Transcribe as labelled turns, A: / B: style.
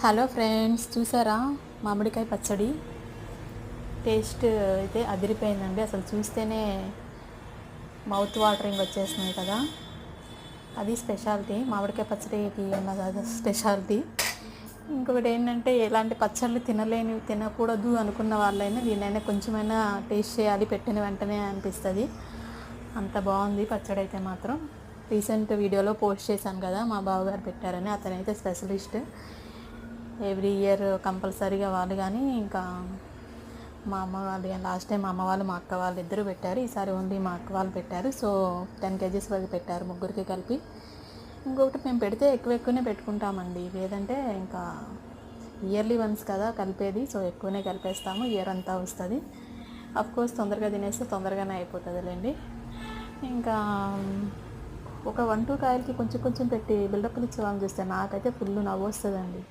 A: Hello friends, చూసారా మామిడికాయ పచ్చడి? టేస్ట్ అయితే అదిరిపోయిందండి. అసలు చూస్తేనే మౌత్ వాటరింగ్ వచ్చేస్తున్నాయి కదా. అది స్పెషాలిటీ, మామిడికాయ పచ్చడికి ఉన్న స్పెషాలిటీ. ఇంకొకటి ఏంటంటే, ఎలాంటి పచ్చళ్ళు తినకూడదు అనుకున్న వాళ్ళైనా దీన్నైనా కొంచెమైనా టేస్ట్ చేయాలి పెట్టిన వెంటనే అనిపిస్తుంది. అంత బాగుంది పచ్చడి అయితే మాత్రం. రీసెంట్ వీడియోలో పోస్ట్ చేశాను కదా, మా బావగారు పెట్టారని. అతనైతే స్పెషలిస్ట్. ఎవ్రీ ఇయర్ కంపల్సరీగా వాళ్ళు కానీ, ఇంకా మా అమ్మ వాళ్ళు కానీ, లాస్ట్ టైం మా అమ్మ వాళ్ళు మా అక్క వాళ్ళు ఇద్దరు పెట్టారు, ఈసారి ఓన్లీ మా అక్క వాళ్ళు పెట్టారు. సో 10 kgs వరకు పెట్టారు ముగ్గురికి కలిపి. ఇంకొకటి మేము పెడితే ఎక్కువనే పెట్టుకుంటామండి, లేదంటే ఇంకా ఇయర్లీ వన్స్ కదా కలిపేది, సో ఎక్కువనే కలిపేస్తాము. ఇయర్ అంతా వస్తుంది. అఫ్కోర్స్ తొందరగా తినేస్తే తొందరగానే అయిపోతుందిలేండి. ఇంకా ఒక 1-2 కాయలకి కొంచెం కొంచెం పెట్టి బిల్డప్లు ఇచ్చే వాళ్ళని చూస్తే నాకైతే ఫుల్ నవ్వు వస్తుందండి.